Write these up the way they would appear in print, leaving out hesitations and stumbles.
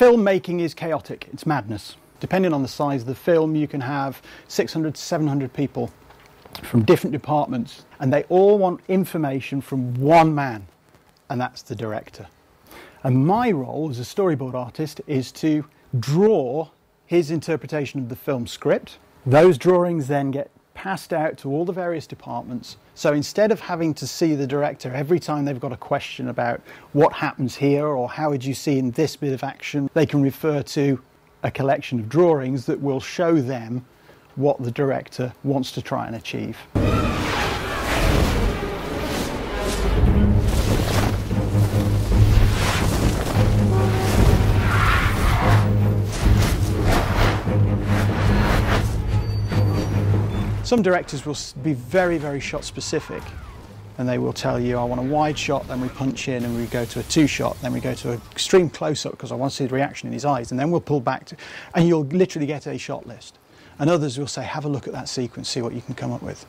Filmmaking is chaotic, it's madness. Depending on the size of the film, you can have 600 to 700 people from different departments, and they all want information from one man, and that's the director. And my role as a storyboard artist is to draw his interpretation of the film script. Those drawings then get passed out to all the various departments. So instead of having to see the director every time they've got a question about what happens here or how would you see in this bit of action, they can refer to a collection of drawings that will show them what the director wants to try and achieve. Some directors will be very, very shot specific, and they will tell you, I want a wide shot, then we punch in and we go to a 2-shot, then we go to an extreme close-up because I want to see the reaction in his eyes, and then we'll pull back to, and you'll literally get a shot list. And others will say, have a look at that sequence, see what you can come up with.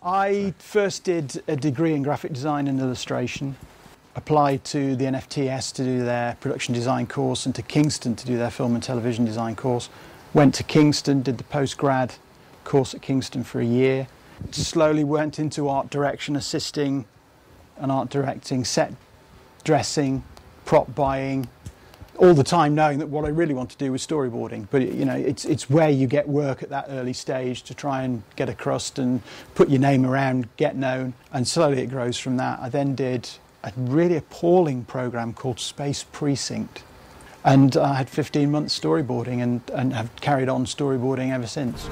I first did a degree in graphic design and illustration, applied to the NFTS to do their production design course and to Kingston to do their film and television design course. Went to Kingston, did the post-grad course at Kingston for a year. Slowly went into art direction, assisting and art directing, set dressing, prop buying, all the time knowing that what I really want to do was storyboarding. But you know, it's where you get work at that early stage to try and get a crust and put your name around, get known, and slowly it grows from that. I then did a really appalling program called Space Precinct, and I had 15 months storyboarding and have carried on storyboarding ever since.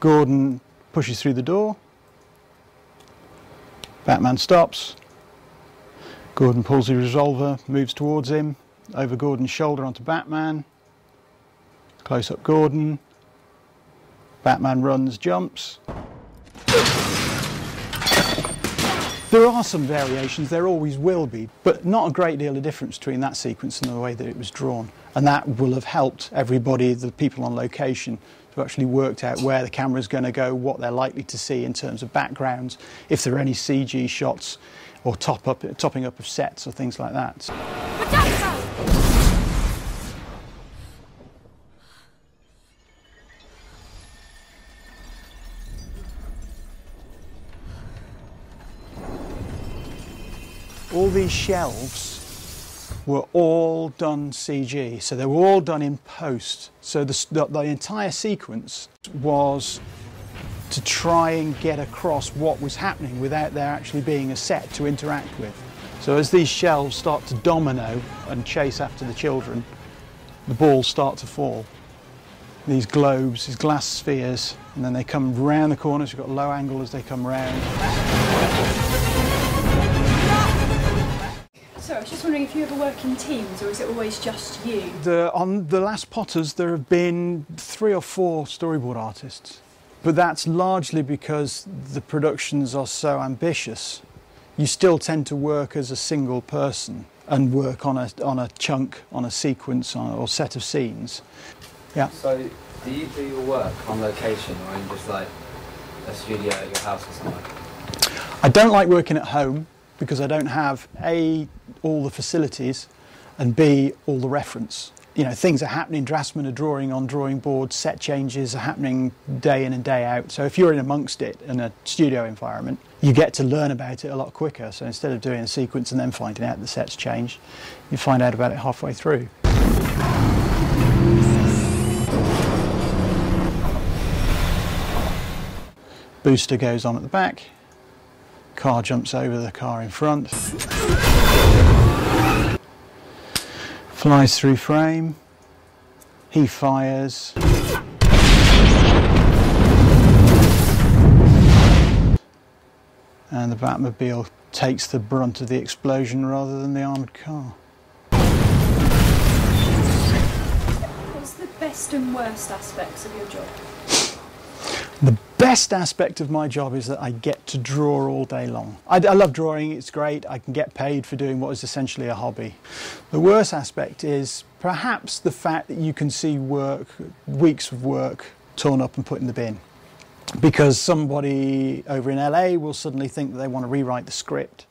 Gordon pushes through the door, Batman stops, Gordon pulls his revolver, moves towards him, over Gordon's shoulder onto Batman, close up Gordon, Batman runs, jumps. There are some variations, there always will be, but not a great deal of difference between that sequence and the way that it was drawn. And that will have helped everybody, the people on location, to actually worked out where the camera's going to go, what they're likely to see in terms of backgrounds, if there are any CG shots or topping up of sets or things like that. All these shelves were all done CG, so they were all done in post. So the entire sequence was to try and get across what was happening without there actually being a set to interact with. So as these shelves start to domino and chase after the children, the balls start to fall. These globes, these glass spheres, and then they come round the corners. You've got low angle as they come round. So I was just wondering if you ever work in teams, or is it always just you? On the last Potters there have been 3 or 4 storyboard artists, but that's largely because the productions are so ambitious. You still tend to work as a single person and work on a chunk, on a sequence or set of scenes. Yeah. So do you do your work on location, or are you just like a studio at your house or something? I don't like working at home, because I don't have A, all the facilities, and B, all the reference. You know, things are happening, draftsmen are drawing on drawing boards, set changes are happening day in and day out. So if you're in amongst it in a studio environment, you get to learn about it a lot quicker. So instead of doing a sequence and then finding out the set's changed, you find out about it halfway through. Booster goes on at the back. Car jumps over the car in front, flies through frame, he fires, and the Batmobile takes the brunt of the explosion rather than the armoured car. What's the best and worst aspects of your job? The best best aspect of my job is that I get to draw all day long. I love drawing, it's great, I can get paid for doing what is essentially a hobby. The worst aspect is perhaps the fact that you can see work, weeks of work, torn up and put in the bin. Because somebody over in LA will suddenly think that they want to rewrite the script,